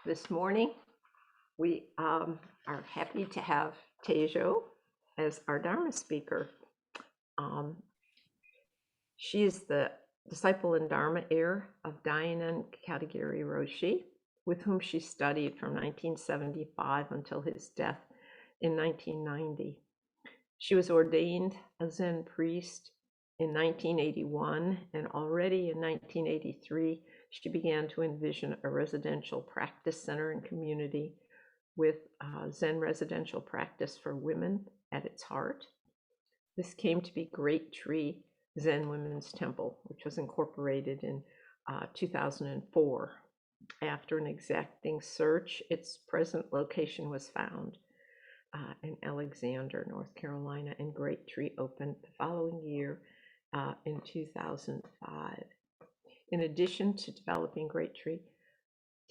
This morning, we are happy to have Teijo as our Dharma speaker. She is the disciple and Dharma heir of Dainin Katagiri Roshi, with whom she studied from 1975 until his death in 1990. She was ordained a Zen priest in 1981, and already in 1983, she began to envision a residential practice center and community with Zen residential practice for women at its heart. This came to be Great Tree Zen Women's Temple, which was incorporated in 2004. After an exacting search, its present location was found in Alexander, North Carolina, and Great Tree opened the following year in 2005. In addition to developing Great Tree,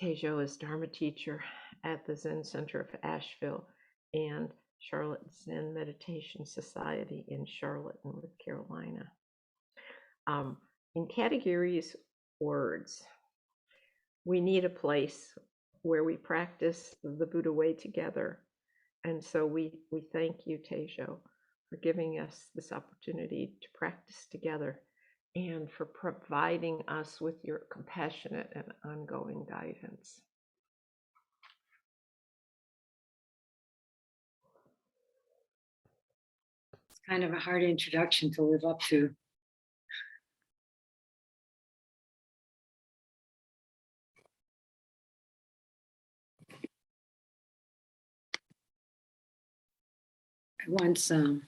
Teijo is Dharma teacher at the Zen Center of Asheville and Charlotte Zen Meditation Society in Charlotte, North Carolina. In Katagiri's words, we need a place where we practice the Buddha way together. And so we thank you, Teijo, for giving us this opportunity to practice together and for providing us with your compassionate and ongoing guidance. It's kind of a hard introduction to live up to. Once, when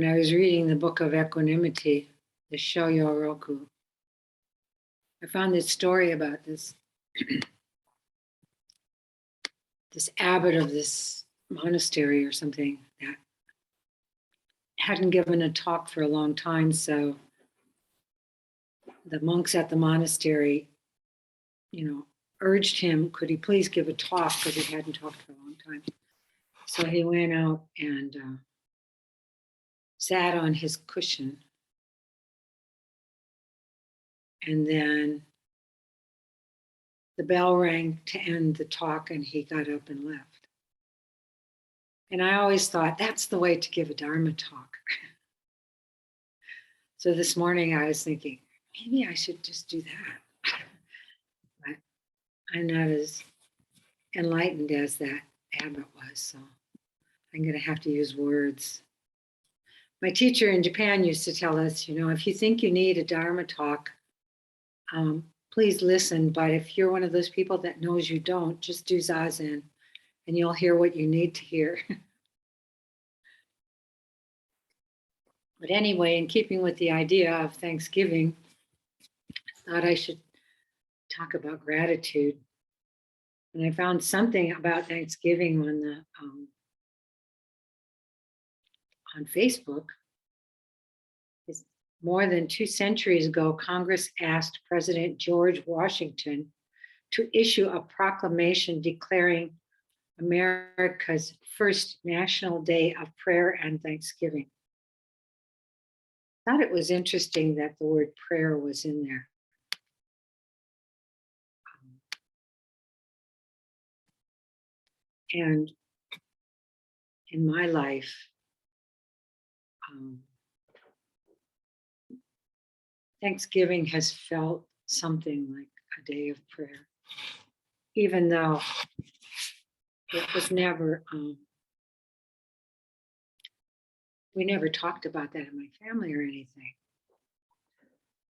I was reading the book of Equanimity, the Shoyo Roku, I found this story about this this abbot of this monastery or something that hadn't given a talk for a long time. So the monks at the monastery, urged him, could he please give a talk, because he hadn't talked for a long time. So he went out and sat on his cushion. And then the bell rang to end the talk, and he got up and left. And I always thought that's the way to give a Dharma talk. So this morning I was thinking, maybe I should just do that. But I'm not as enlightened as that abbot was, so I'm going to have to use words. My teacher in Japan used to tell us, if you think you need a Dharma talk, please listen. But if you're one of those people that knows you don't, just do Zazen and you'll hear what you need to hear. But anyway, in keeping with the idea of Thanksgiving, I thought I should talk about gratitude. And I found something about Thanksgiving on Facebook. It's more than 2 centuries ago, Congress asked President George Washington to issue a proclamation declaring America's first National Day of Prayer and Thanksgiving. I thought it was interesting that the word prayer was in there. And in my life, Thanksgiving has felt something like a day of prayer, even though it was never, we never talked about that in my family or anything.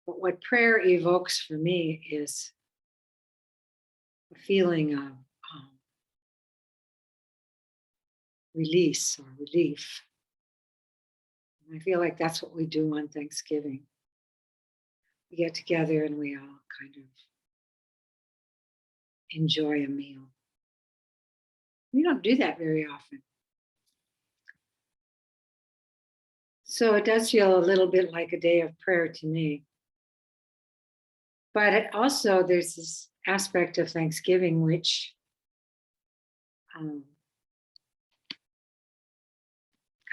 But what prayer evokes for me is a feeling of release or relief. And I feel like that's what we do on Thanksgiving. We get together and we all kind of enjoy a meal. We don't do that very often. So it does feel a little bit like a day of prayer to me. But it also, there's this aspect of Thanksgiving which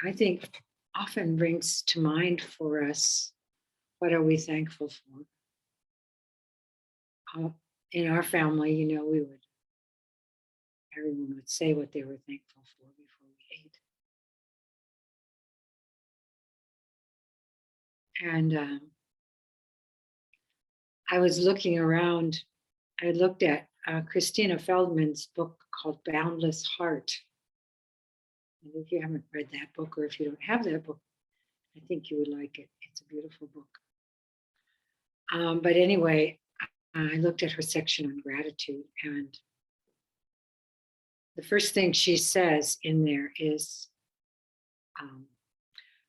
I think often brings to mind for us, what are we thankful for? in our family, everyone would say what they were thankful for before we ate. And I was looking around, I looked at Christina Feldman's book called Boundless Heart. And if you haven't read that book, or if you don't have that book, I think you would like it. It's a beautiful book. But anyway, I looked at her section on gratitude, and the first thing she says in there is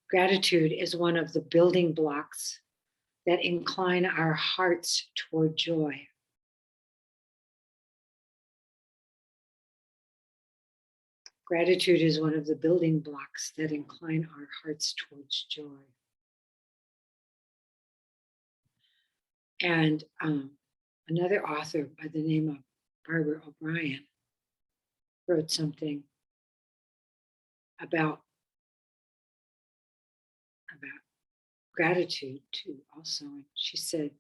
gratitude is one of the building blocks that incline our hearts toward joy. Gratitude is one of the building blocks that incline our hearts towards joy. And another author by the name of Barbara O'Brien wrote something about gratitude too, also. And she said,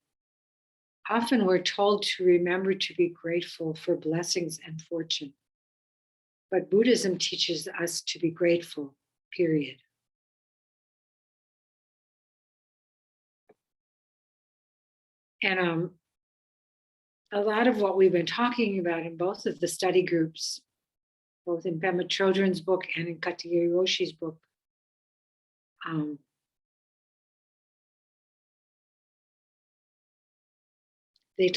often we're told to remember to be grateful for blessings and fortune, but Buddhism teaches us to be grateful, period. And a lot of what we've been talking about in both of the study groups, both in Pema Chodron's book and in Katagiri Roshi's book, they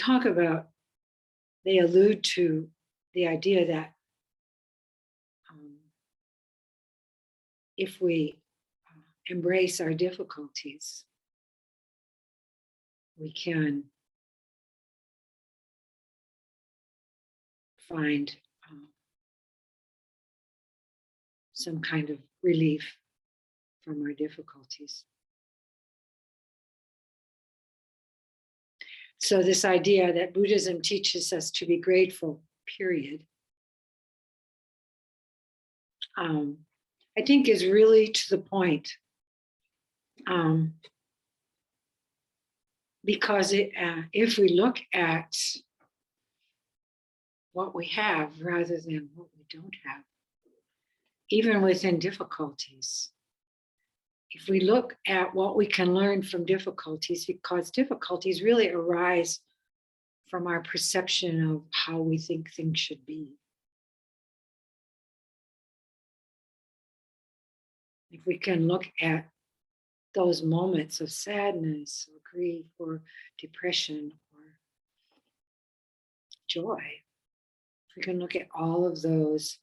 allude to the idea that if we embrace our difficulties, we can find some kind of relief from our difficulties. So this idea that Buddhism teaches us to be grateful, period, I think is really to the point, because if we look at what we have rather than what we don't have, even within difficulties, if we look at what we can learn from difficulties, because difficulties really arise from our perception of how we think things should be. If we can look at those moments of sadness or grief or depression or joy, if we can look at all of those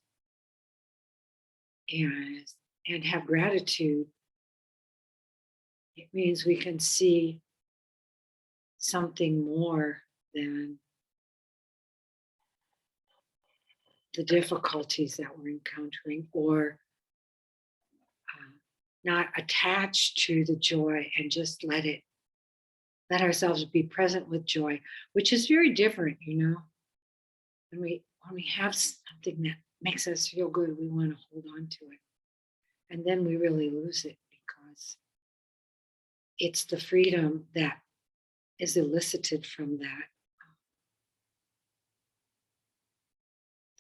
and have gratitude, it means we can see something more than the difficulties that we're encountering, or not attached to the joy and just let ourselves be present with joy, which is very different, when we have something that makes us feel good, we want to hold on to it, and then we really lose it, because it's the freedom that is elicited from that,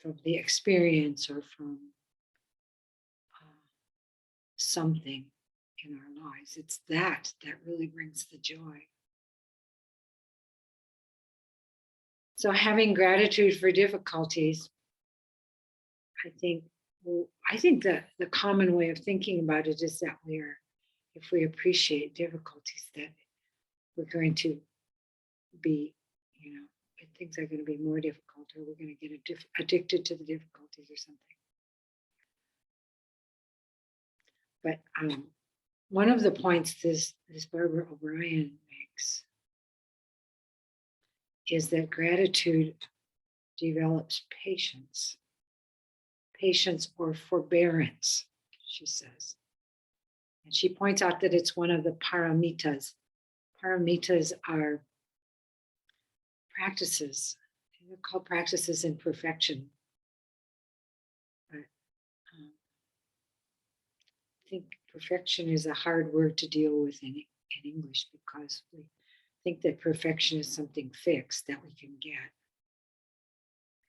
from the experience, or from something in our lives. It's that really brings the joy. So having gratitude for difficulties, I think that the common way of thinking about it is that if we appreciate difficulties, that we're going to be, things are going to be more difficult, or we're going to get addicted to the difficulties or something. But one of the points this Barbara O'Brien makes is that gratitude develops patience or forbearance, she says. And she points out that it's one of the paramitas. Paramitas are practices. They're called practices in perfection. But I think perfection is a hard word to deal with in English, because we think that perfection is something fixed that we can get.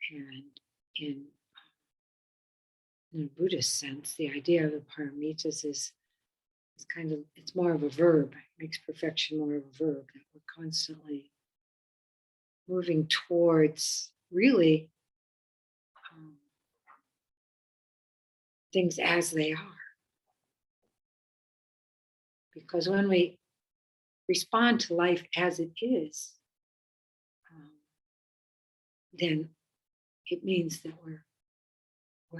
And in a Buddhist sense, the idea of the paramitas is kind of, it's more of a verb. It makes perfection more of a verb, that we're constantly moving towards really things as they are. Because when we respond to life as it is, then it means that we're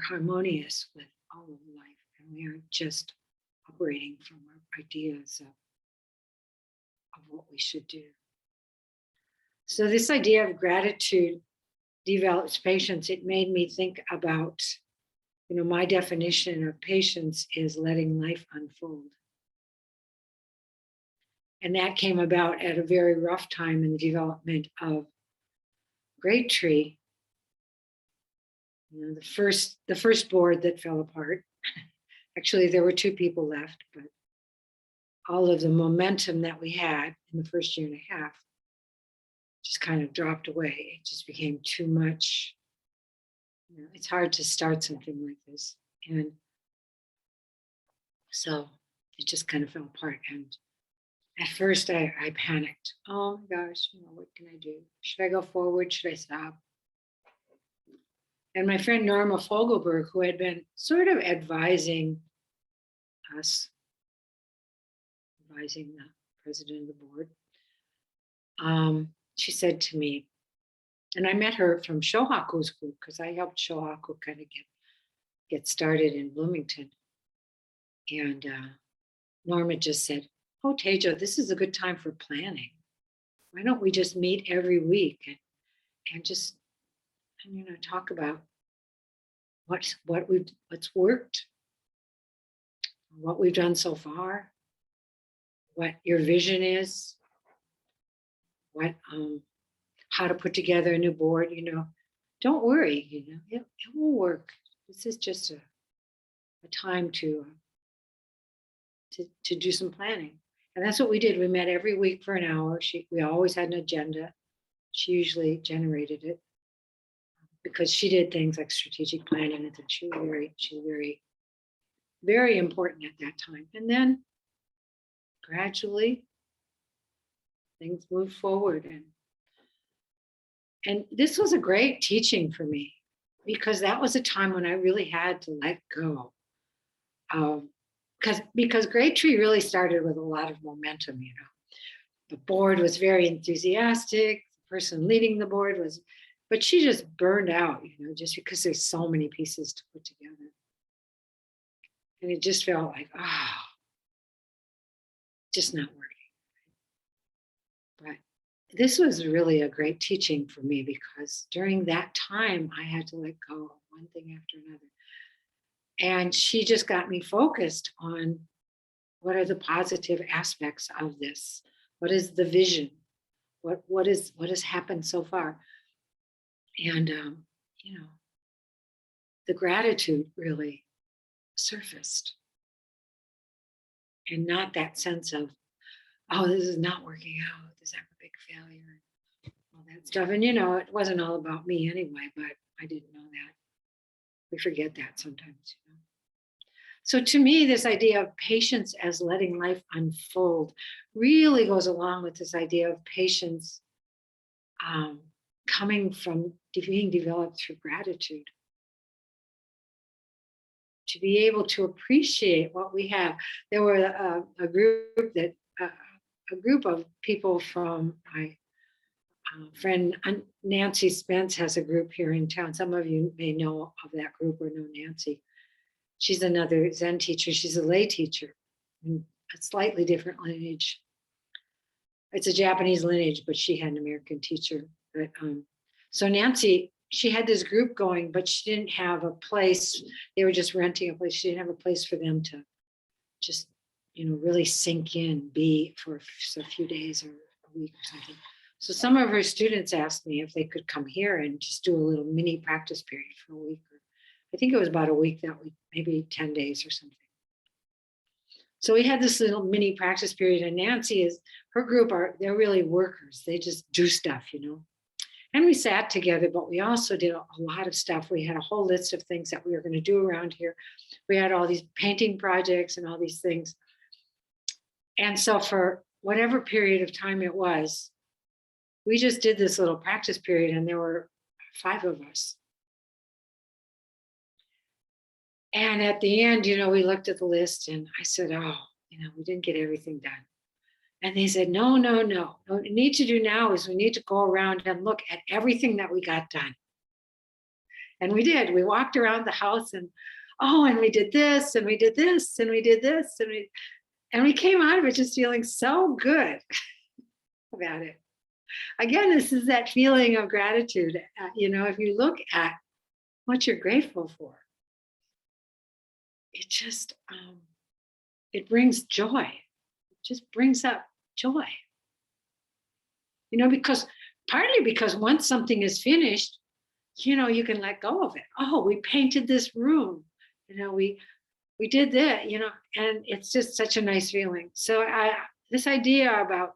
harmonious with all of life, and we aren't just operating from our ideas of what we should do. So this idea of gratitude develops patience. It made me think about, my definition of patience is letting life unfold. And that came about at a very rough time in the development of Great Tree. The first board that fell apart. Actually, there were 2 people left, but all of the momentum that we had in the first year and a half just kind of dropped away. It just became too much. It's hard to start something like this. And so it just kind of fell apart. And at first I panicked. Oh my gosh, what can I do? Should I go forward? Should I stop? And my friend Norma Fogelberg, who had been sort of advising us, advising the president of the board, she said to me, and I met her from Shohaku's group, because I helped Shohaku kind of get started in Bloomington. And Norma just said, oh, Teijo, this is a good time for planning. Why don't we just meet every week and just talk about what's worked, what we've done so far, what your vision is, what how to put together a new board. Don't worry, it will work. This is just a time to do some planning. And that's what we did. We met every week for an hour. We always had an agenda. She usually generated it, because she did things like strategic planning, and she was very, very important at that time. And then gradually things moved forward. And this was a great teaching for me, because that was a time when I really had to let go. Because Great Tree really started with a lot of momentum. The board was very enthusiastic. The person leading the board was, but she just burned out, just because there's so many pieces to put together. And it just felt like, just not working. But this was really a great teaching for me, because during that time I had to let go of one thing after another. And she just got me focused on what are the positive aspects of this? What is the vision? What has happened so far? And the gratitude really surfaced, and not that sense of, oh, this is not working out, this is a big failure, all that stuff. And it wasn't all about me anyway, but I didn't know that. We forget that sometimes. So to me, this idea of patience as letting life unfold really goes along with this idea of patience coming from being developed through gratitude. To be able to appreciate what we have. There were a group of people from my friend Nancy Spence has a group here in town. Some of you may know of that group or know Nancy. She's another Zen teacher. She's a lay teacher, a slightly different lineage. It's a Japanese lineage, but she had an American teacher. But so Nancy, she had this group going, but she didn't have a place. They were just renting a place. She didn't have a place for them to just, really sink in, be for a few days or a week or something. So some of her students asked me if they could come here and just do a little mini practice period for a week. I think it was about a week that week, maybe 10 days or something. So we had this little mini practice period, and Nancy her group they're really workers. They just do stuff, And we sat together, but we also did a lot of stuff. We had a whole list of things that we were going to do around here. We had all these painting projects and all these things. And so for whatever period of time it was, we just did this little practice period, and there were 5 of us. And at the end, we looked at the list, and I said, oh, we didn't get everything done. And they said, no. What we need to do now is we need to go around and look at everything that we got done. And we did. We walked around the house and we did this, and we did this, and we did this, and we came out of it just feeling so good about it. Again, this is that feeling of gratitude. If you look at what you're grateful for, it just, it brings joy. It just brings up joy. Partly because once something is finished, you can let go of it. Oh, we painted this room. We did that, and it's just such a nice feeling. So this idea about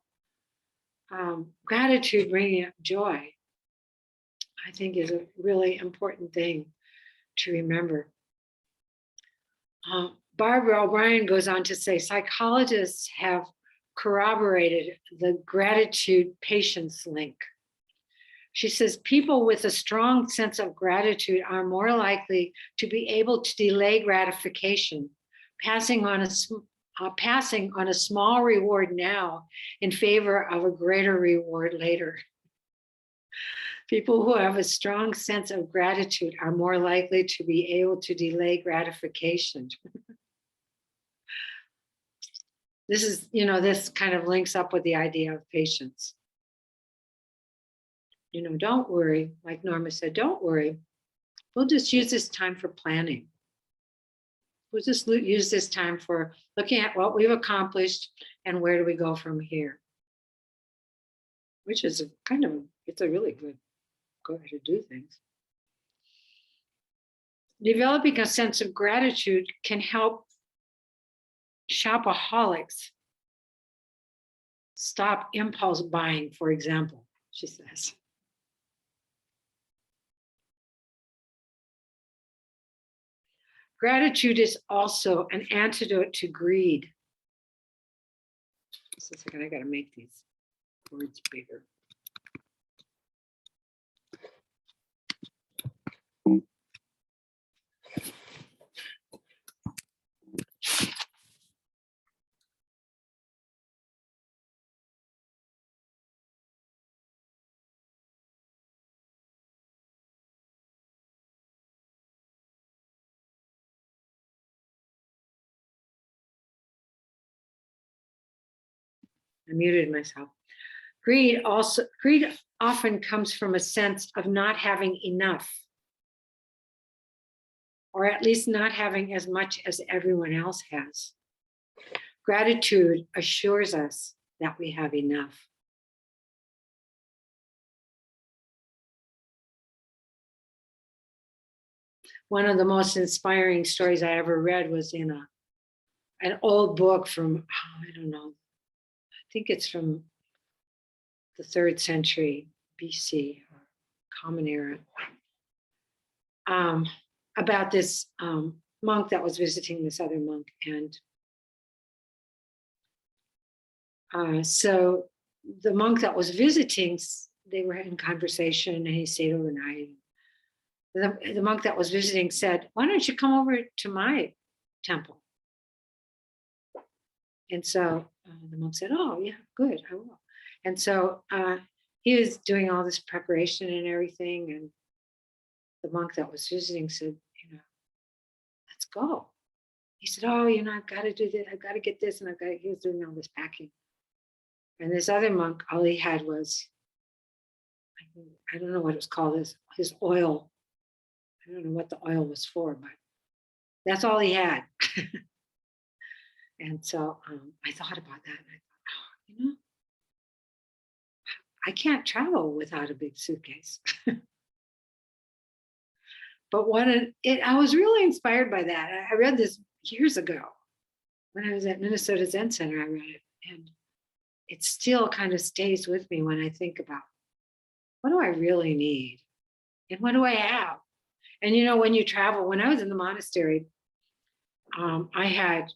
gratitude bringing up joy, I think, is a really important thing to remember. Barbara O'Brien goes on to say, psychologists have corroborated the gratitude-patience link. She says, people with a strong sense of gratitude are more likely to be able to delay gratification, passing on a small reward now in favor of a greater reward later. People who have a strong sense of gratitude are more likely to be able to delay gratification. This kind of links up with the idea of patience. Don't worry, like Norma said, don't worry. We'll just use this time for planning. We'll just use this time for looking at what we've accomplished and where do we go from here. Which is it's a really good way to do things. Developing a sense of gratitude can help shopaholics stop impulse buying, for example, she says. Gratitude is also an antidote to greed. Just a second, I got to make these words bigger. I muted myself. Greed often comes from a sense of not having enough, or at least not having as much as everyone else has. Gratitude assures us that we have enough. One of the most inspiring stories I ever read was in an old book from, I don't know, I think it's from the 3rd century BC, or Common Era, about this monk that was visiting this other monk. And so the monk that was visiting, they were in conversation, and he stayed overnight. The monk that was visiting said, why don't you come over to my temple? And so the monk said, oh, yeah, good, I will. And so he was doing all this preparation and everything. And the monk that was visiting said, let's go. He said, oh, I've got to do this. I've got to get this. And he was doing all this packing. And this other monk, all he had was, I don't know what it was called, his oil. I don't know what the oil was for, but that's all he had. And so I thought about that. And I thought, I can't travel without a big suitcase. But I was really inspired by that. I read this years ago when I was at Minnesota Zen Center. I read it, and it still kind of stays with me when I think about what do I really need? And what do I have? And when you travel, when I was in the monastery, I had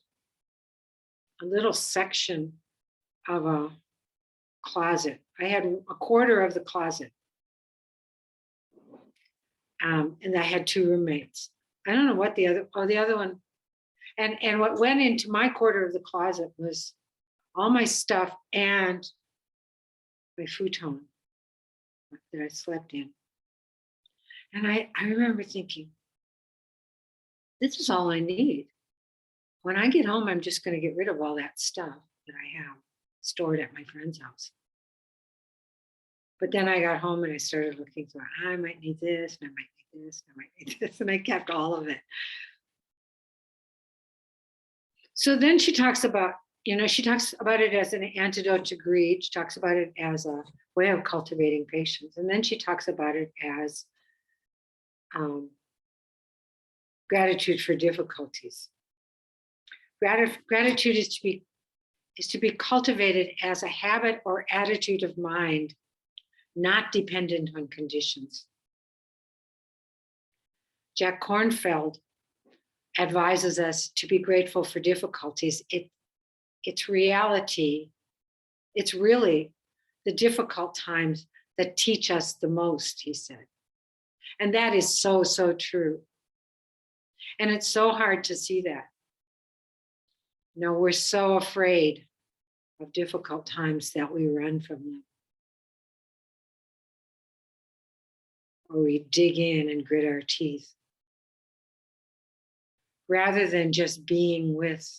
a little section of a closet. I had a quarter of the closet. And I had 2 roommates. I don't know what the other one. And what went into my quarter of the closet was all my stuff and my futon that I slept in. And I remember thinking, this is all I need. When I get home, I'm just going to get rid of all that stuff that I have stored at my friend's house. But then I got home and I started looking through, I might need this, and I might need this, and I might need this, and I kept all of it. So then she talks about it as an antidote to greed. She talks about it as a way of cultivating patience. And then she talks about it as gratitude for difficulties. Gratitude is to be cultivated as a habit or attitude of mind, not dependent on conditions. Jack Kornfield advises us to be grateful for difficulties. It's reality. It's really the difficult times that teach us the most, he said. And that is so, so true. And it's so hard to see that. We're so afraid of difficult times that we run from them. Or we dig in and grit our teeth. Rather than just being with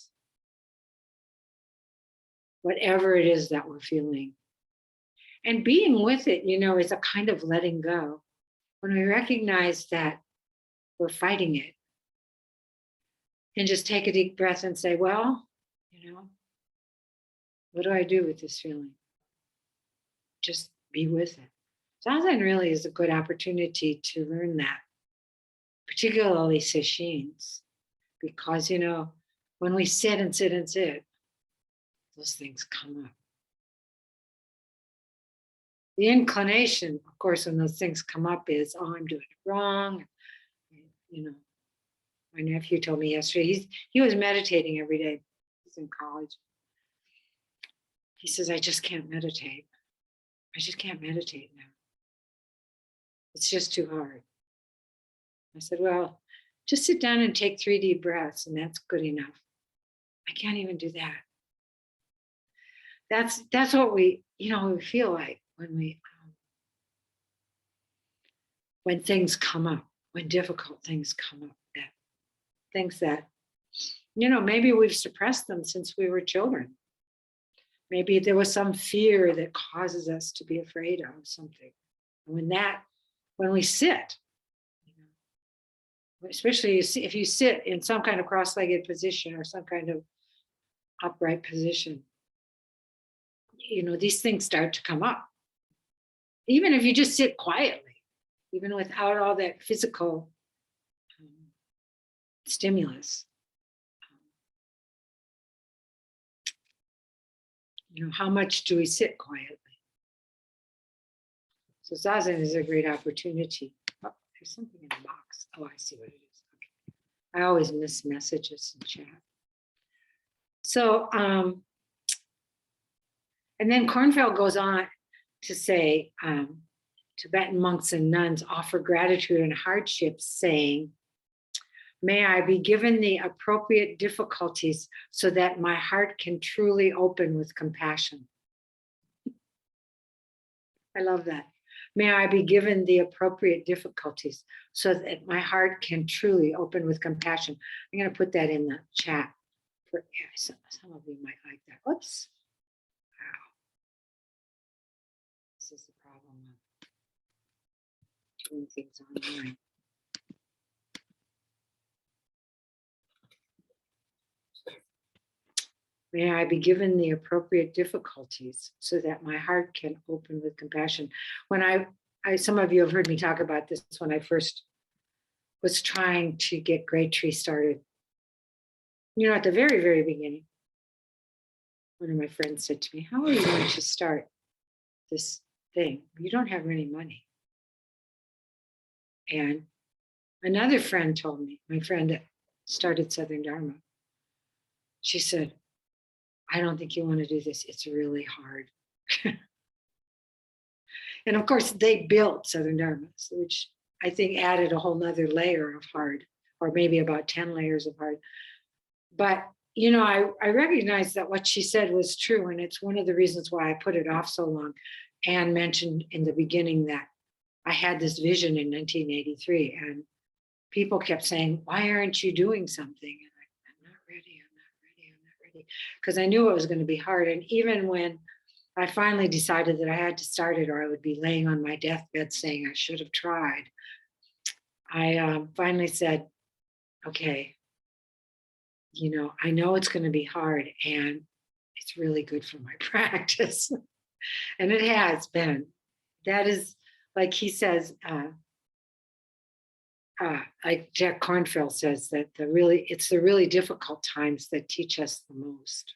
whatever it is that we're feeling. And being with it, is a kind of letting go. When we recognize that we're fighting it, and just take a deep breath and say, well, what do I do with this feeling? Just be with it. Zazen really is a good opportunity to learn that, particularly sesshin, because, when we sit and sit and sit, those things come up. The inclination, of course, when those things come up is, I'm doing it wrong. My nephew told me yesterday, he was meditating every day. He's in college. He says, I just can't meditate. I just can't meditate now. It's just too hard. I said, well, just sit down and take 3 deep breaths, and that's good enough. I can't even do that. That's what we feel like when things come up, when difficult things come up, that things that, maybe we've suppressed them since we were children. Maybe there was some fear that causes us to be afraid of something. And when we sit, especially if you sit in some kind of cross-legged position or some kind of upright position, these things start to come up. Even if you just sit quietly, even without all that physical stimulus. How much do we sit quietly? So Zazen is a great opportunity. Oh, there's something in the box. Oh, I see what it is. Okay. I always miss messages in chat. So, and then Kornfield goes on to say, Tibetan monks and nuns offer gratitude in hardships, saying, may I be given the appropriate difficulties so that my heart can truly open with compassion. I love that. May I be given the appropriate difficulties so that my heart can truly open with compassion. I'm going to put that in the chat. Some of you might like that. Oops. Wow. This is the problem of doing things online. May I be given the appropriate difficulties so that my heart can open with compassion. When some of you have heard me talk about this when I first was trying to get Great Tree started. At the very, very beginning, one of my friends said to me, how are you going to start this thing. You don't have any money. And another friend told me, my friend that started Southern Dharma, she said, I don't think you want to do this. It's really hard. And of course, they built Southern Dharma, which I think added a whole nother layer of hard, or maybe about 10 layers of hard. But, you know, I recognize that what she said was true. And it's one of the reasons why I put it off so long. Anne mentioned in the beginning that I had this vision in 1983, and people kept saying, why aren't you doing something? And I'm not ready, I'm not ready. Because I knew it was going to be hard. And even when I finally decided that I had to start it or I would be laying on my deathbed saying I should have tried, I finally said, okay, you know, I know it's going to be hard and it's really good for my practice. And it has been. That is, like he says, like Jack Kornfield says, that it's the really difficult times that teach us the most.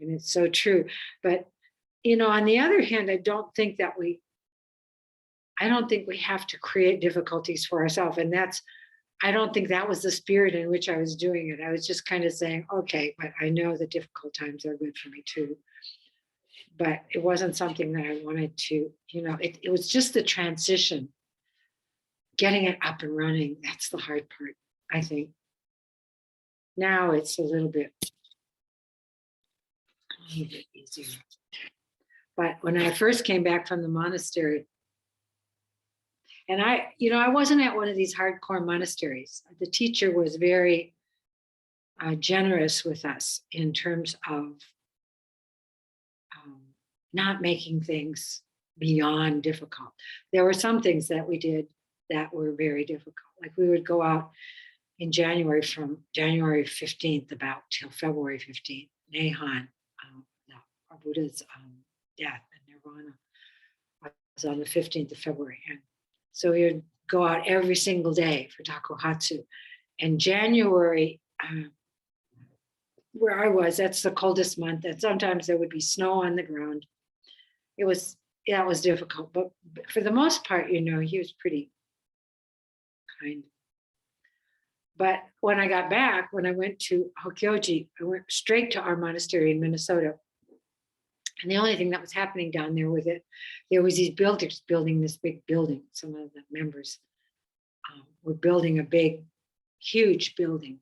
And it's so true. But, you know, on the other hand, I don't think we have to create difficulties for ourselves. And I don't think that was the spirit in which I was doing it. I was just kind of saying, okay, but I know the difficult times are good for me too. But it wasn't something that I wanted to, you know, it was just the transition, getting it up and running. That's the hard part, I think. Now it's a little bit easier. But when I first came back from the monastery, and I wasn't at one of these hardcore monasteries. The teacher was very generous with us in terms of not making things beyond difficult. There were some things that we did that were very difficult. Like we would go out in January, from January 15th about till February 15th, Nehan, our Buddha's death and nirvana was on the 15th of February. And so we would go out every single day for Takuhatsu. And January, where I was, that's the coldest month, and sometimes there would be snow on the ground. That was difficult, but for the most part, you know, he was pretty kind. But when I got back, when I went to Hokyoji, I went straight to our monastery in Minnesota. And the only thing that was happening down there with it, there was these builders building this big building. Some of the members were building a big, huge building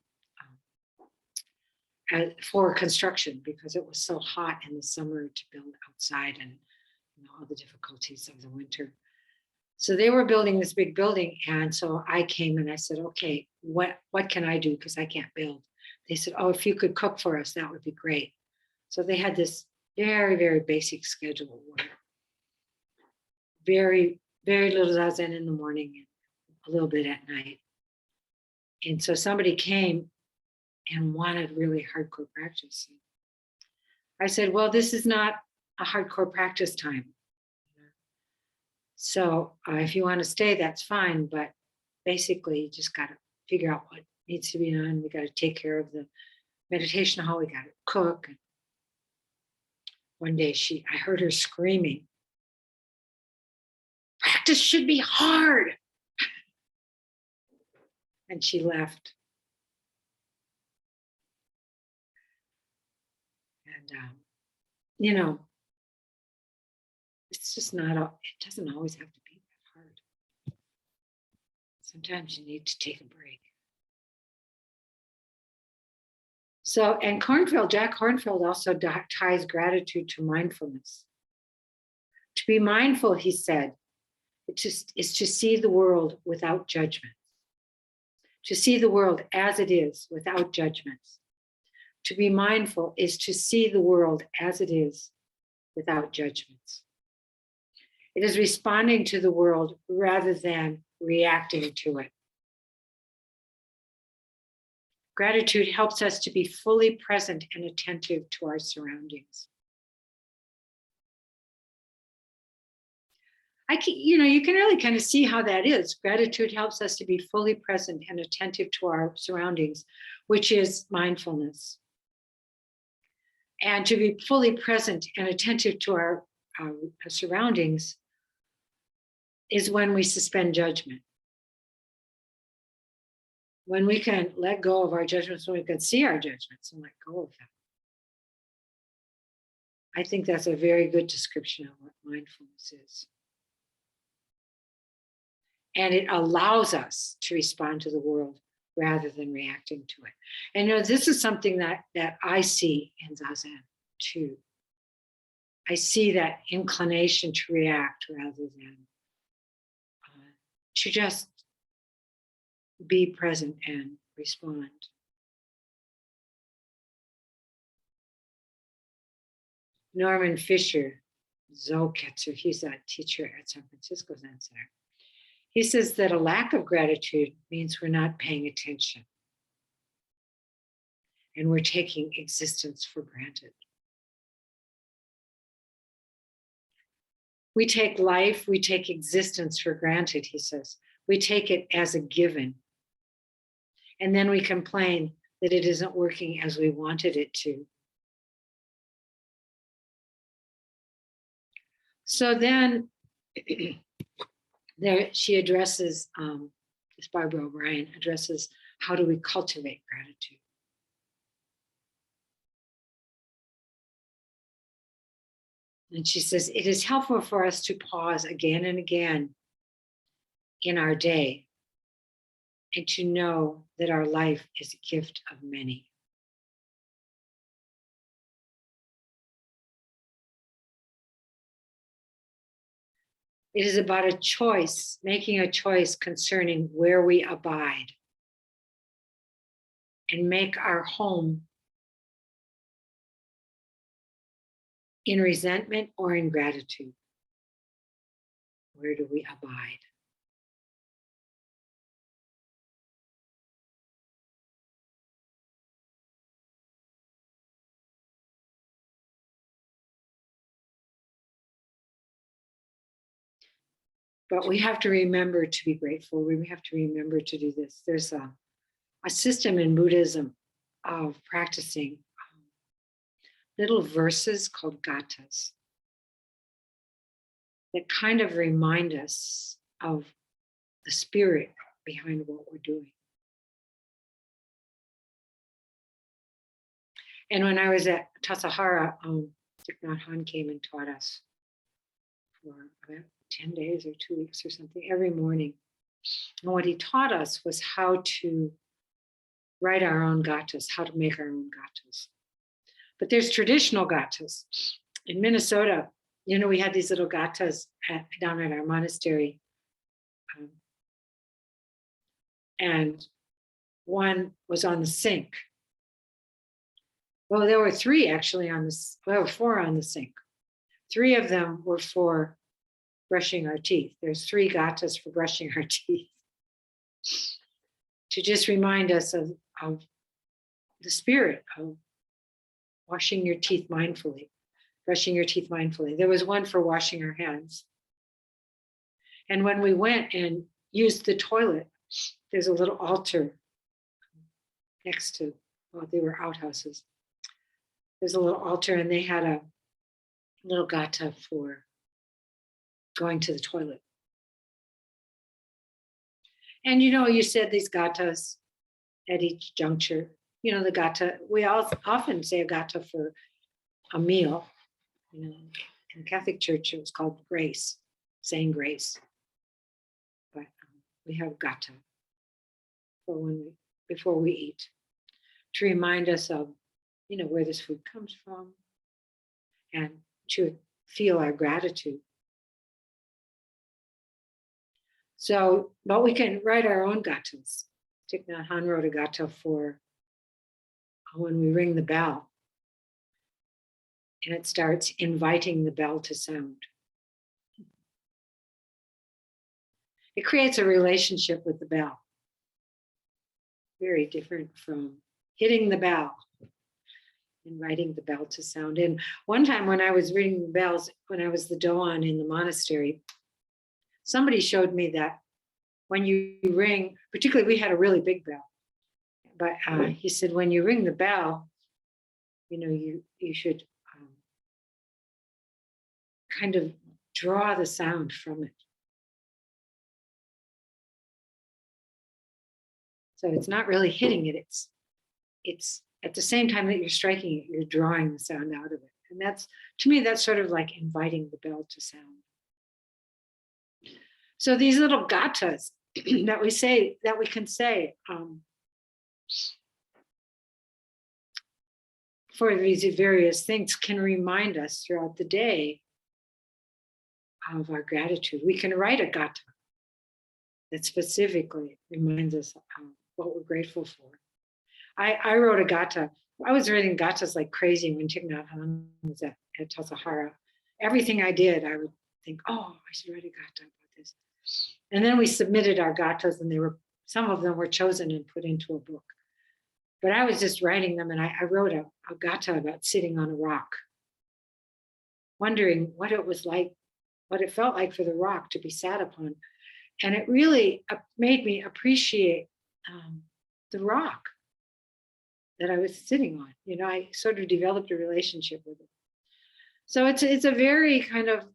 for construction because it was so hot in the summer to build outside and all the difficulties of the winter. So they were building this big building. And so I came and I said, okay, what can I do? Because I can't build. They said, oh, if you could cook for us, that would be great. So they had this very, very basic schedule where very, very little zazen in the morning and a little bit at night. And so somebody came and wanted really hardcore practice. I said, well, this is not a hardcore practice time. So if you want to stay, that's fine. But basically, you just got to figure out what needs to be done. We got to take care of the meditation hall. We got to cook. And one day I heard her screaming, practice should be hard. And she left. And, you know, it's just not, it doesn't always have to be that hard. Sometimes you need to take a break. So, and Jack Kornfield also ties gratitude to mindfulness. To be mindful, he said, is to see the world without judgment. To see the world as it is without judgments. To be mindful is to see the world as it is without judgments. It is responding to the world rather than reacting to it. Gratitude helps us to be fully present and attentive to our surroundings. You can really kind of see how that is. Gratitude helps us to be fully present and attentive to our surroundings, which is mindfulness. And to be fully present and attentive to our surroundings is when we suspend judgment. When we can let go of our judgments, when we can see our judgments and let go of them. I think that's a very good description of what mindfulness is. And it allows us to respond to the world rather than reacting to it. And this is something that I see in Zazen too. I see that inclination to react rather than to just be present and respond. Norman Fisher, Zoketsu, he's a teacher at San Francisco Zen Center. He says that a lack of gratitude means we're not paying attention and we're taking existence for granted. We take life, we take existence for granted, he says. We take it as a given. And then we complain that it isn't working as we wanted it to. So then there she addresses, this Barbara O'Brien addresses, how do we cultivate gratitude? And she says, it is helpful for us to pause again and again in our day and to know that our life is a gift of many. It is about a choice, making a choice concerning where we abide and make our home in resentment or in gratitude. Where do we abide? But we have to remember to be grateful. We have to remember to do this. There's a system in Buddhism of practicing little verses called gathas that kind of remind us of the spirit behind what we're doing. And when I was at Tassajara, Thich Nhat Hanh came and taught us for about 10 days or 2 weeks or something every morning. And what he taught us was how to write our own gathas, how to make our own gathas. But there's traditional gathas. In Minnesota, we had these little gathas down at our monastery. And one was on the sink. Well, there were three actually there were four on the sink. Three of them were for brushing our teeth. There's 3 gathas for brushing our teeth. To just remind us of the spirit of washing your teeth mindfully, brushing your teeth mindfully. There was one for washing our hands. And when we went and used the toilet, there's a little altar next to, well, they were outhouses. There's a little altar and they had a little gatha for going to the toilet. And you said these gathas at each juncture. The gatha, we often say a gatha for a meal. In the Catholic Church, it was called grace, saying grace. But we have gatha for before we eat, to remind us of, where this food comes from, and to feel our gratitude. So, but we can write our own gathas. Thich Nhat Hanh wrote a gatha for when we ring the bell. And it starts inviting the bell to sound. It creates a relationship with the bell. Very different from hitting the bell, inviting the bell to sound. And one time when I was ringing the bells, when I was the doan in the monastery, somebody showed me that when you ring, particularly we had a really big bell, but he said, when you ring the bell, you should kind of draw the sound from it. So it's not really hitting it. It's at the same time that you're striking it, you're drawing the sound out of it. And that's, to me, that's sort of like inviting the bell to sound. So these little gathas that we say, that we can say for these various things can remind us throughout the day of our gratitude. We can write a gatha that specifically reminds us of what we're grateful for. I wrote a gatha. I was writing gathas like crazy when Thich Nhat Hanh was at Tassajara. Everything I did, I would think, oh, I should write a gatha about this. And then we submitted our gathas, and some of them were chosen and put into a book. But I was just writing them, and I wrote a gatha about sitting on a rock, wondering what it was like, what it felt like for the rock to be sat upon. And it really made me appreciate the rock that I was sitting on. You know, I sort of developed a relationship with it. So it's a very kind of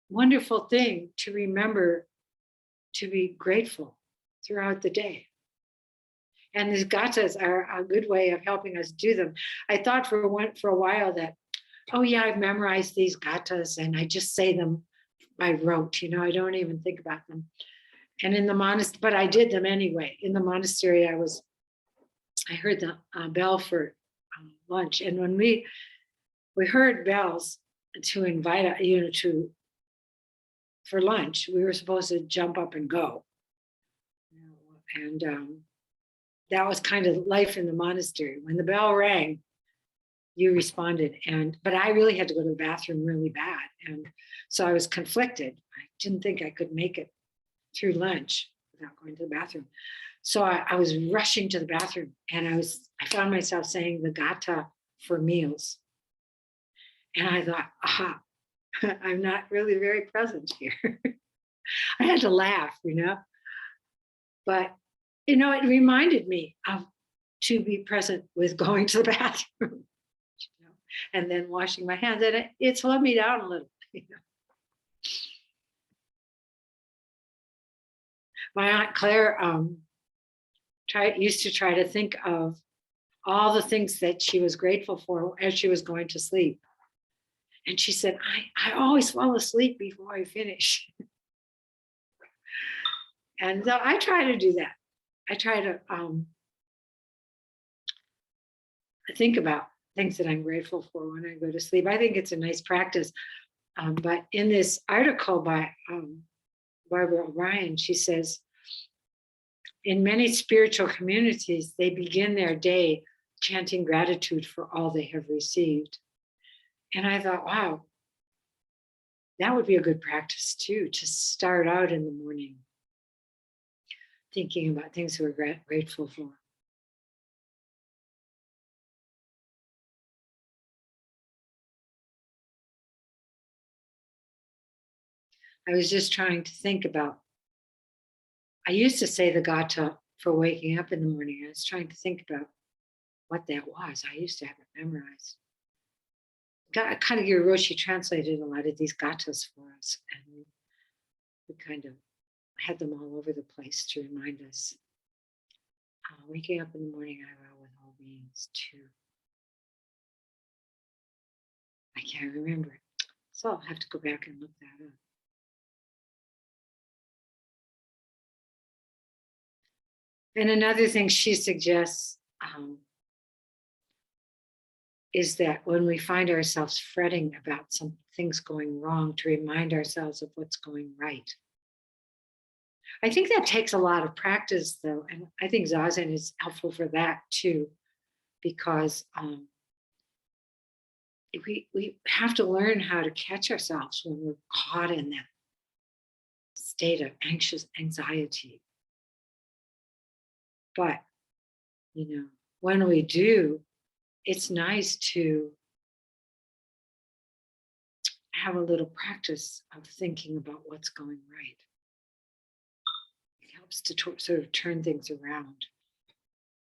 wonderful thing to remember to be grateful throughout the day. And these gathas are a good way of helping us do them. I thought for a while that, oh yeah, I've memorized these gathas and I just say them by rote, you know, I don't even think about them. And in the monastery, but I did them anyway. In the monastery, I heard the bell for lunch. And when we heard bells to invite, for lunch, we were supposed to jump up and go. And that was kind of life in the monastery. When the bell rang, you responded. But I really had to go to the bathroom really bad. And so I was conflicted. I didn't think I could make it through lunch without going to the bathroom. So I was rushing to the bathroom, and I found myself saying the gatha for meals. And I thought, aha, I'm not really very present here. I had to laugh, you know. But, you know, it reminded me of to be present with going to the bathroom, you know, and then washing my hands. And it slowed me down a little, you know. My Aunt Claire used to try to think of all the things that she was grateful for as she was going to sleep. And she said, I always fall asleep before I finish. And so I try to do that. I try to think about things that I'm grateful for when I go to sleep. I think it's a nice practice. But in this article by Barbara O'Brien, she says, in many spiritual communities, they begin their day chanting gratitude for all they have received. And I thought, wow, that would be a good practice too, to start out in the morning thinking about things we're grateful for. I was just trying to think about, I used to say the gatha for waking up in the morning. I was trying to think about what that was. I used to have it memorized. Katagiri Roshi translated a lot of these gathas for us, and we kind of had them all over the place to remind us. Waking up in the morning, I vow with all beings too. I can't remember it, so I'll have to go back and look that up. And another thing she suggests is that when we find ourselves fretting about some things going wrong, to remind ourselves of what's going right. I think that takes a lot of practice, though, and I think Zazen is helpful for that too, because we have to learn how to catch ourselves when we're caught in that state of anxious anxiety. But, you know, when we do, it's nice to have a little practice of thinking about what's going right. It helps to sort of turn things around.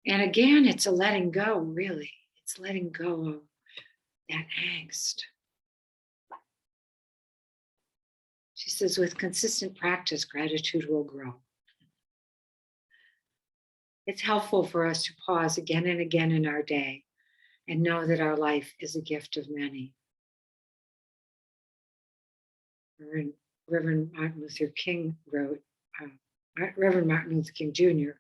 And again, it's a letting go, really. It's letting go of that angst. She says, with consistent practice, gratitude will grow. It's helpful for us to pause again and again in our day and know that our life is a gift of many. Reverend Martin Luther King wrote, Reverend Martin Luther King Jr.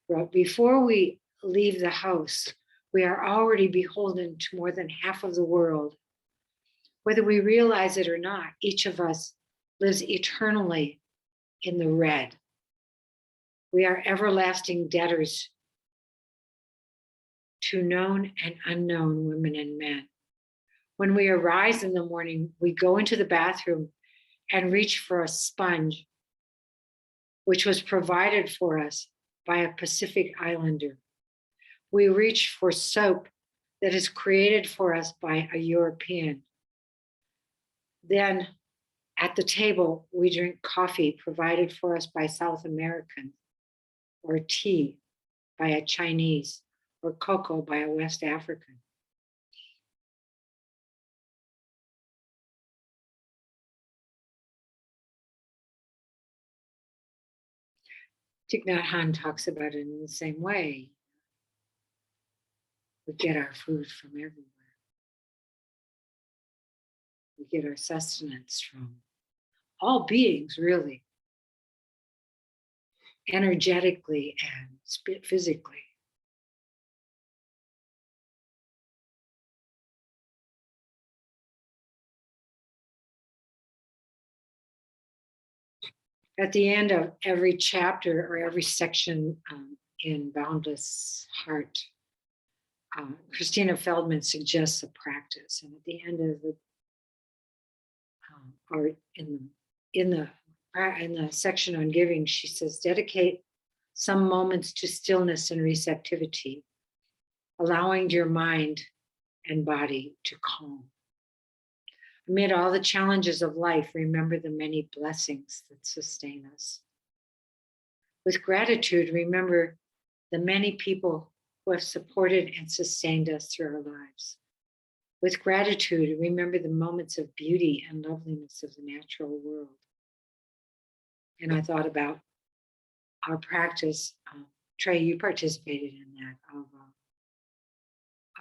wrote, before we leave the house, we are already beholden to more than half of the world. Whether we realize it or not, each of us lives eternally in the red. We are everlasting debtors to known and unknown women and men. When we arise in the morning, we go into the bathroom and reach for a sponge, which was provided for us by a Pacific Islander. We reach for soap that is created for us by a European. Then at the table, we drink coffee provided for us by South Americans, or tea by a Chinese, or cocoa by a West African. Thich Nhat Hanh talks about it in the same way. We get our food from everywhere. We get our sustenance from all beings, really, energetically and physically. At the end of every chapter or every section in Boundless Heart, Christina Feldman suggests a practice, and at the end of the or in the section on giving, she says, dedicate some moments to stillness and receptivity, allowing your mind and body to calm. Amid all the challenges of life, remember the many blessings that sustain us. With gratitude, remember the many people who have supported and sustained us through our lives. With gratitude, remember the moments of beauty and loveliness of the natural world. And I thought about our practice. Trey, you participated in that,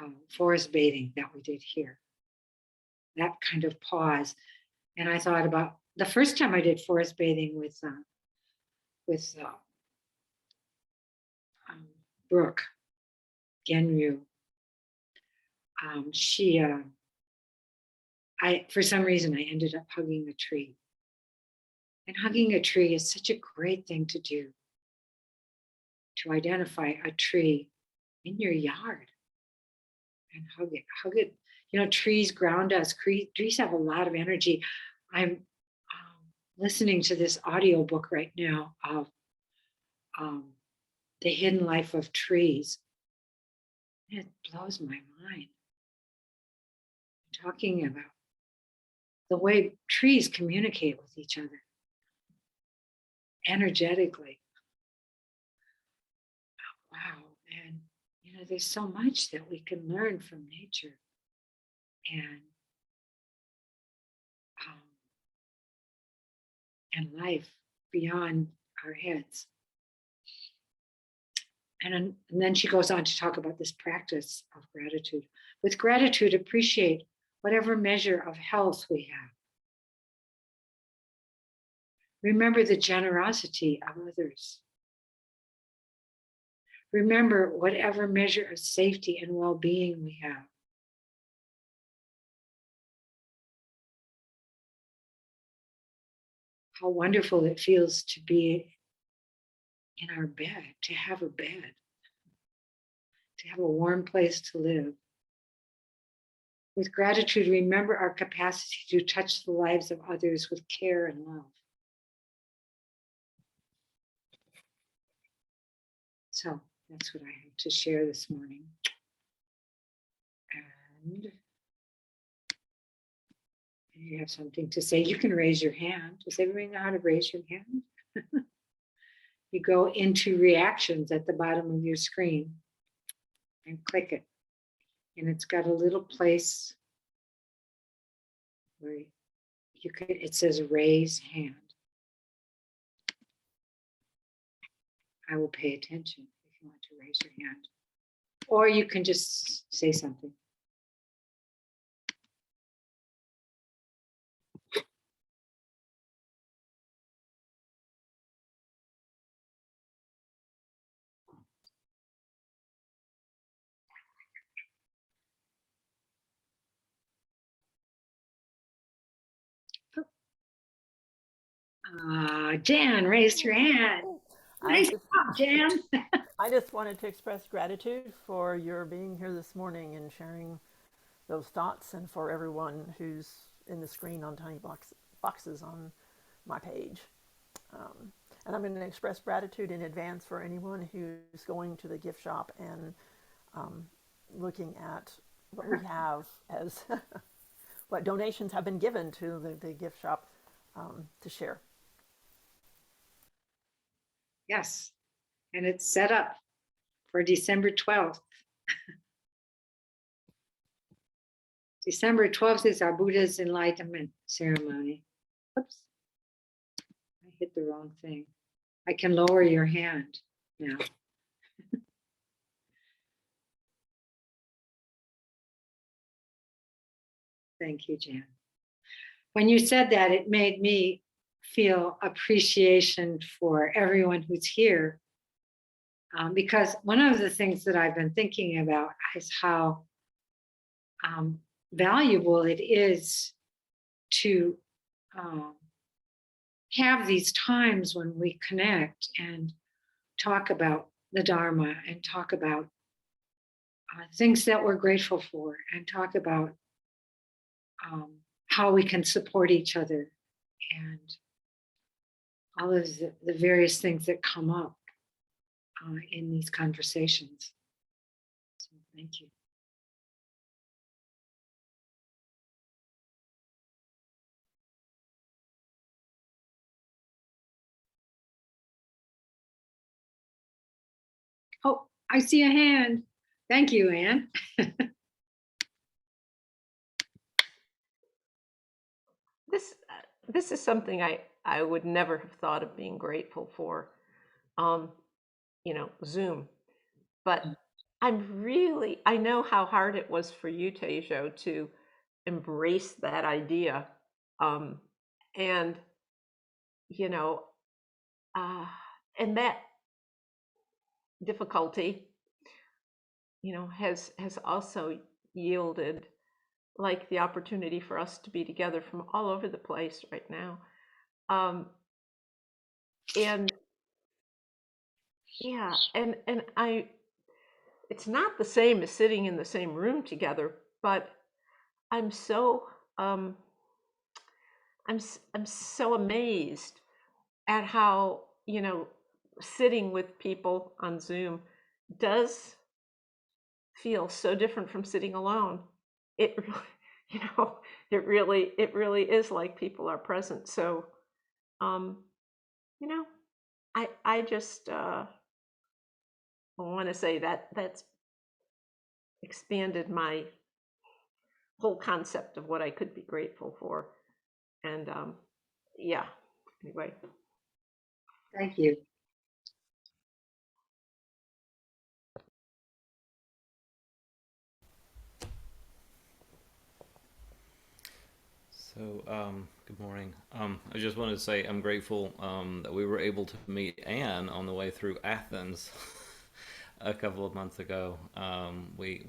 of forest bathing that we did here. That kind of pause. And I thought about the first time I did forest bathing with Brooke Genryu. For some reason, I ended up hugging a tree. And hugging a tree is such a great thing to do, to identify a tree in your yard and hug it. Hug it. You know, trees ground us. Trees have a lot of energy. I'm listening to this audio book right now of The Hidden Life of Trees. It blows my mind. Talking about the way trees communicate with each other energetically. Wow. And, you know, there's so much that we can learn from nature and life beyond our heads. And then she goes on to talk about this practice of gratitude. With gratitude, appreciate whatever measure of health we have. Remember the generosity of others. Remember whatever measure of safety and well-being we have. How wonderful it feels to be in our bed, to have a bed, to have a warm place to live. With gratitude, remember our capacity to touch the lives of others with care and love. So that's what I have to share this morning. And if you have something to say, you can raise your hand. Does everybody know how to raise your hand? You go into reactions at the bottom of your screen and click it. And it's got a little place where it says raise hand. I will pay attention if you want to raise your hand. Or you can just say something. Jan raised her hand. Nice job, Jan. I just wanted to express gratitude for your being here this morning and sharing those thoughts, and for everyone who's in the screen on tiny boxes on my page. And I'm going to express gratitude in advance for anyone who's going to the gift shop and looking at what we have as what donations have been given to the gift shop to share. Yes, and it's set up for December 12th. December 12th is our Buddha's Enlightenment ceremony. Oops, I hit the wrong thing. I can lower your hand now. Thank you, Jan. When you said that, it made me feel appreciation for everyone who's here. Because one of the things that I've been thinking about is how valuable it is to have these times when we connect and talk about the Dharma and talk about things that we're grateful for and talk about how we can support each other and all of the various things that come up in these conversations. So thank you. Oh, I see a hand. Thank you, Anne. This is something I would never have thought of being grateful for, Zoom. But I know how hard it was for you, Teijo, to embrace that idea. And, and that difficulty, has also yielded like the opportunity for us to be together from all over the place right now. And yeah, and it's not the same as sitting in the same room together, but I'm so I'm so amazed at how, sitting with people on Zoom does feel so different from sitting alone. It it really is like people are present. So I just want to say that's expanded my whole concept of what I could be grateful for. And yeah, anyway. Thank you. So, good morning. I just wanted to say I'm grateful that we were able to meet Anne on the way through Athens a couple of months ago. We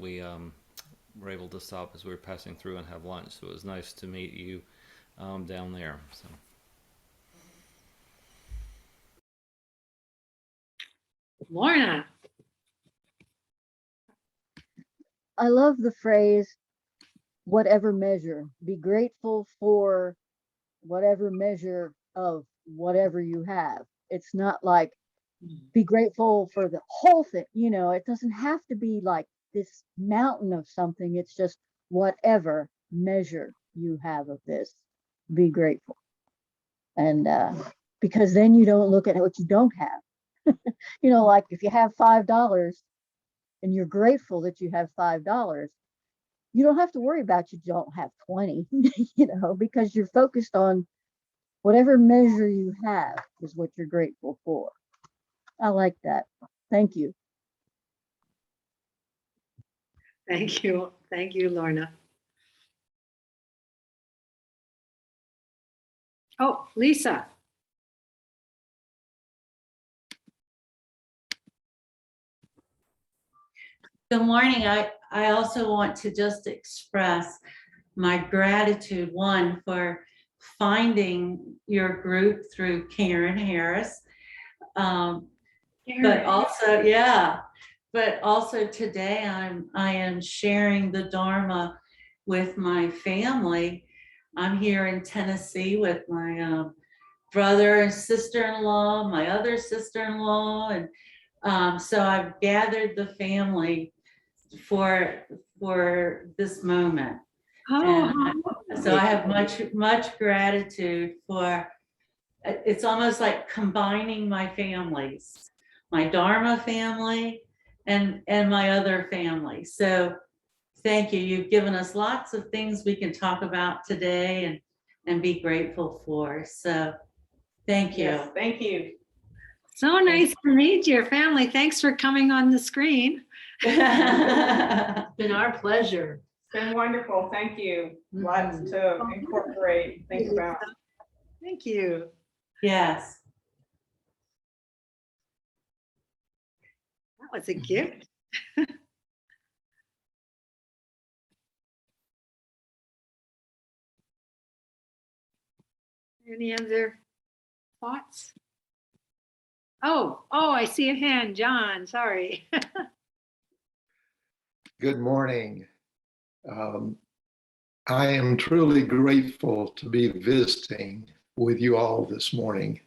were able to stop as we were passing through and have lunch, so it was nice to meet you down there. So. Lorna. I love the phrase, whatever measure. Be grateful for whatever measure of whatever you have. It's not like be grateful for the whole thing. It doesn't have to be like this mountain of something. It's just whatever measure you have of this, be grateful. And because then you don't look at what you don't have. Like if you have $5 and you're grateful that you have $5, you don't have to worry about you don't have 20, because you're focused on whatever measure you have is what you're grateful for. I like that. Thank you. Thank you. Thank you, Lorna. Oh, Lisa. Good morning. I also want to just express my gratitude, one, for finding your group through Karen Harris. But also, yeah, but also today I am sharing the Dharma with my family. I'm here in Tennessee with my brother and sister-in-law, my other sister-in-law, and so I've gathered the family for this moment. Oh, And so I have much gratitude for. It's almost like combining my families, my Dharma family and my other family. So thank you. You've given us lots of things we can talk about today and be grateful for. So thank you. Yes, thank you. so nice to meet your family. Thanks for coming on the screen. It's been our pleasure. It's been wonderful. Thank you. Lots to incorporate, think about. Thank you. Yes. That was a gift. Any other thoughts? Oh, I see a hand, John, sorry. Good morning. I am truly grateful to be visiting with you all this morning.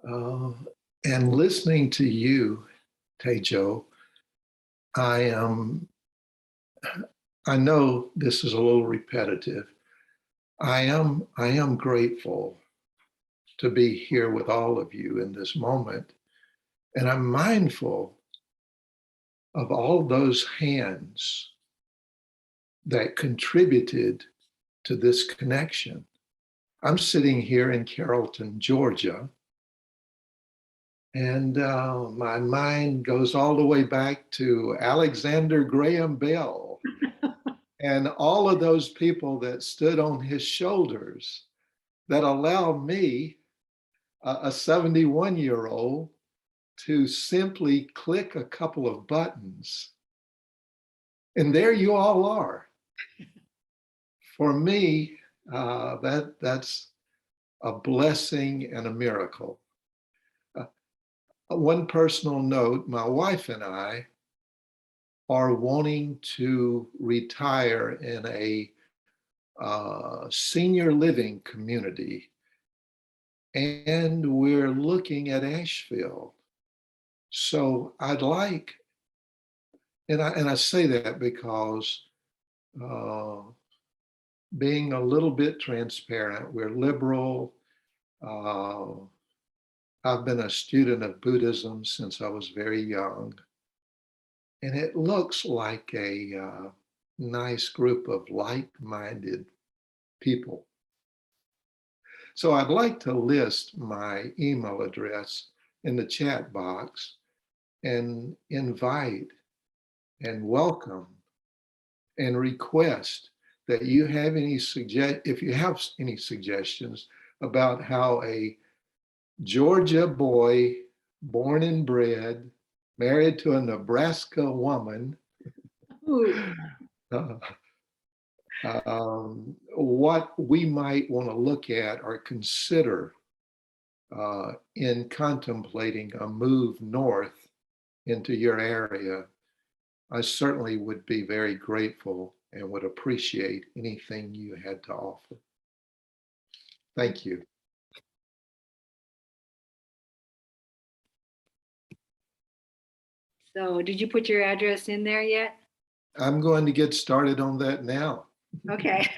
And listening to you, Teijo, I know this is a little repetitive. I am grateful to be here with all of you in this moment. And I'm mindful of all those hands that contributed to this connection. I'm sitting here in Carrollton, Georgia, and my mind goes all the way back to Alexander Graham Bell and all of those people that stood on his shoulders that allowed me, a 71-year-old, to simply click a couple of buttons. And there you all are. For me, that's a blessing and a miracle. One personal note, my wife and I are wanting to retire in a senior living community, and we're looking at Asheville. So I'd like, and I say that because being a little bit transparent, we're liberal. I've been a student of Buddhism since I was very young. And it looks like a nice group of like-minded people. So I'd like to list my email address in the chat box and invite and welcome and request that you have if you have any suggestions about how a Georgia boy, born and bred, married to a Nebraska woman, what we might want to look at or consider in contemplating a move north into your area. I certainly would be very grateful and would appreciate anything you had to offer. Thank you. So did you put your address in there yet? I'm going to get started on that now. Okay.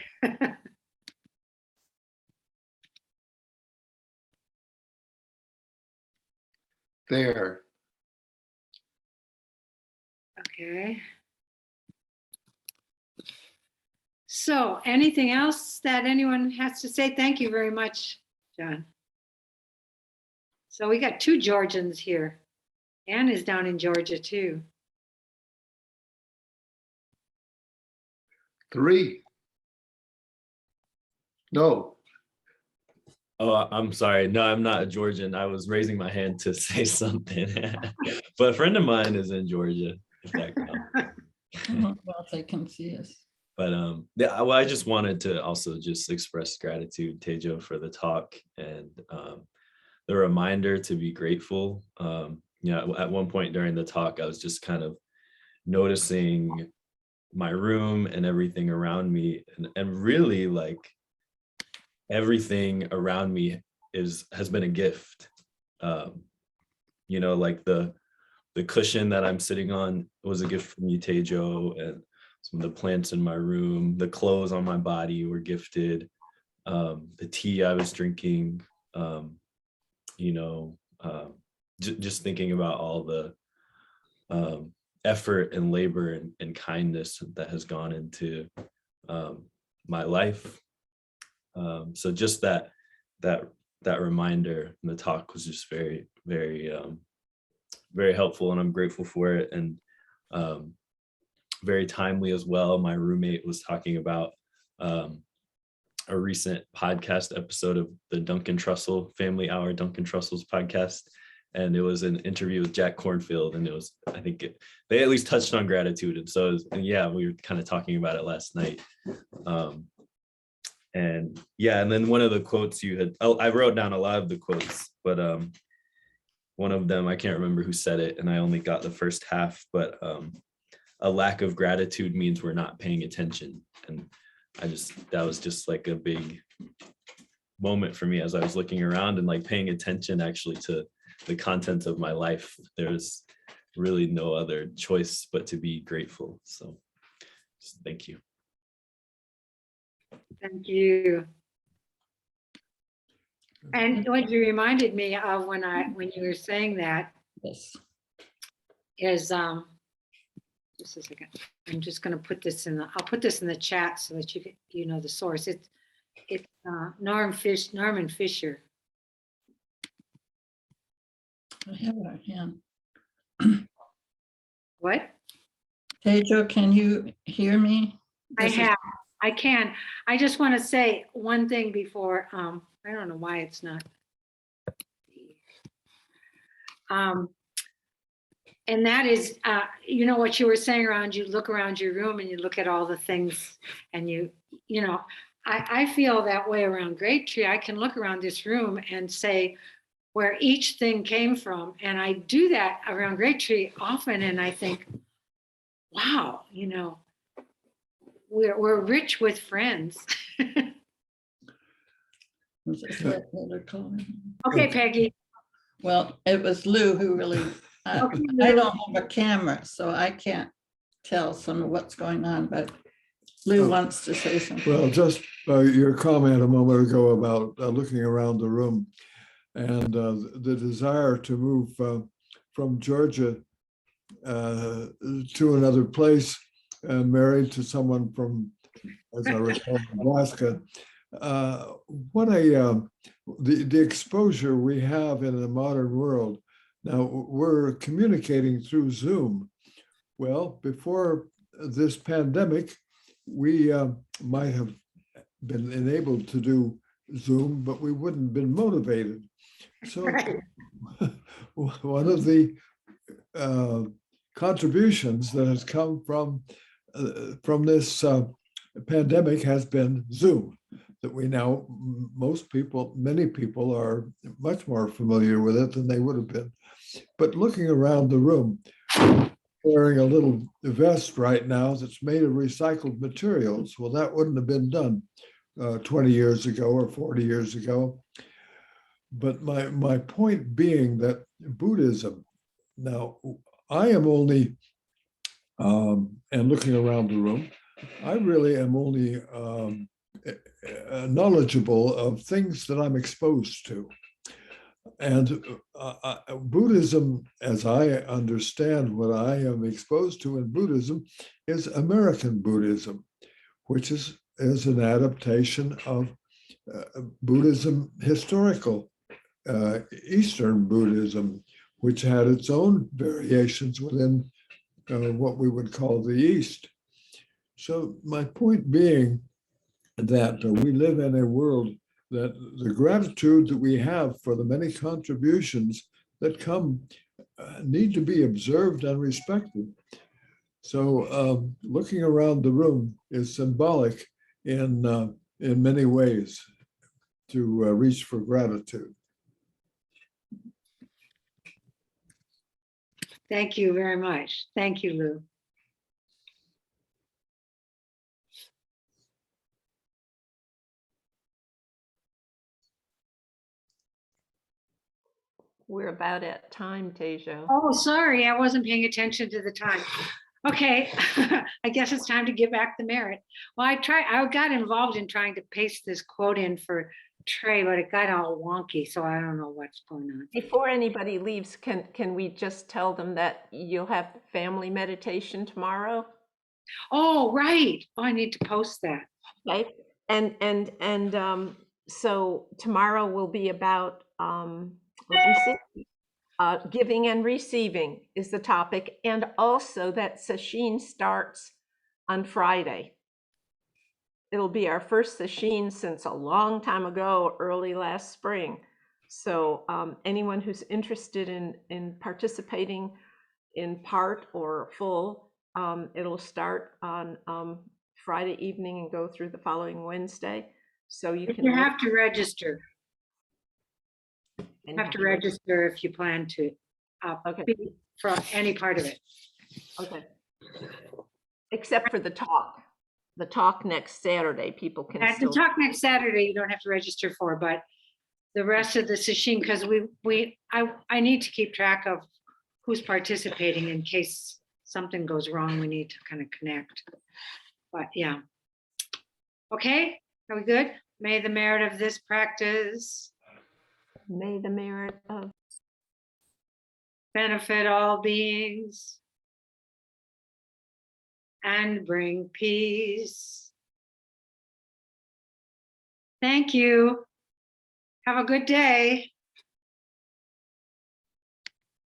There. Okay. So anything else that anyone has to say? Thank you very much, John. So we got 2 Georgians here. Ann is down in Georgia too. 3. No. Oh, I'm sorry. No, I'm not a Georgian. I was raising my hand to say something. But a friend of mine is in Georgia, if that counts. Well, if they can see us. But yeah, well, I just wanted to also just express gratitude, Teijo, for the talk and the reminder to be grateful. At one point during the talk, I was just kind of noticing my room and everything around me, and really like everything around me has been a gift. Like the cushion that I'm sitting on was a gift from you, Teijo, and some of the plants in my room, the clothes on my body were gifted. The tea I was drinking, just thinking about all the effort and labor and kindness that has gone into my life. So just that reminder in the talk was just very, very, very helpful, and I'm grateful for it. And very timely as well. My roommate was talking about a recent podcast episode of the Duncan Trussell Family Hour, Duncan Trussell's podcast. And it was an interview with Jack Cornfield. And it was, I think they at least touched on gratitude. And so, we were kind of talking about it last night. And then one of the quotes you had, I wrote down a lot of the quotes, but one of them, I can't remember who said it, and I only got the first half, but a lack of gratitude means we're not paying attention. And that was just like a big moment for me as I was looking around and like paying attention actually to the content of my life. There's really no other choice but to be grateful. So thank you. Thank you. And what you reminded me of when you were saying that Yes. is just a second. I'm just going to put this I'll put this in the chat so that you know the source. It's Norman Fisher. I have it on hand. What? Teijo, can you hear me? I can. I just want to say one thing before, I don't know why it's not. And that is, what you were saying around, you look around your room and you look at all the things and I feel that way around Great Tree. I can look around this room and say where each thing came from. And I do that around Great Tree often. And I think, wow, we're rich with friends. Okay, Peggy. Well, it was Lou who really, Okay, I don't have a camera, so I can't tell some of what's going on, but Lou wants to say something. Well, just your comment a moment ago about looking around the room and the desire to move from Georgia to another place, married to someone from, as I recall, Nebraska. The exposure we have in the modern world. Now we're communicating through Zoom. Well, before this pandemic, we might have been enabled to do Zoom, but we wouldn't have been motivated. So one of the contributions that has come from this pandemic has been Zoom, that we now, many people are much more familiar with it than they would have been. But looking around the room, wearing a little vest right now that's made of recycled materials. Well, that wouldn't have been done 20 years ago or 40 years ago. But my point being that Buddhism, now I am only, and looking around the room, I really am only knowledgeable of things that I'm exposed to. And Buddhism, as I understand what I am exposed to in Buddhism, is American Buddhism, which is is an adaptation of Buddhism, historical Eastern Buddhism, which had its own variations within what we would call the East. So my point being that we live in a world that the gratitude that we have for the many contributions that come need to be observed and respected. So looking around the room is symbolic in many ways to reach for gratitude. Thank you very much. Thank you, Lou. We're about at time, Teijo. Oh, sorry, I wasn't paying attention to the time. Okay, I guess it's time to give back the merit. Well, I got involved in trying to paste this quote in for Trey, but it got all wonky, so I don't know what's going on. Before anybody leaves, can we just tell them that you'll have family meditation tomorrow? Oh, right. Oh, I need to post that. Okay, and so tomorrow will be about let me see, giving and receiving is the topic, and also that sesshin starts on Friday. It'll be our first sesshin since a long time ago, early last spring. So anyone who's interested in participating in part or full, it'll start on Friday evening and go through the following Wednesday. So you can have to register. and Have to register if you plan to Okay. be from any part of it. Okay. Except for the talk. The talk next Saturday, people can At the still. talk next Saturday, you don't have to register for, but the rest of the sesshin, because I need to keep track of who's participating in case something goes wrong. We need to kind of connect. But yeah. Okay, are we good? May the merit of this practice May the merit of benefit all beings and bring peace. Thank you. Have a good day.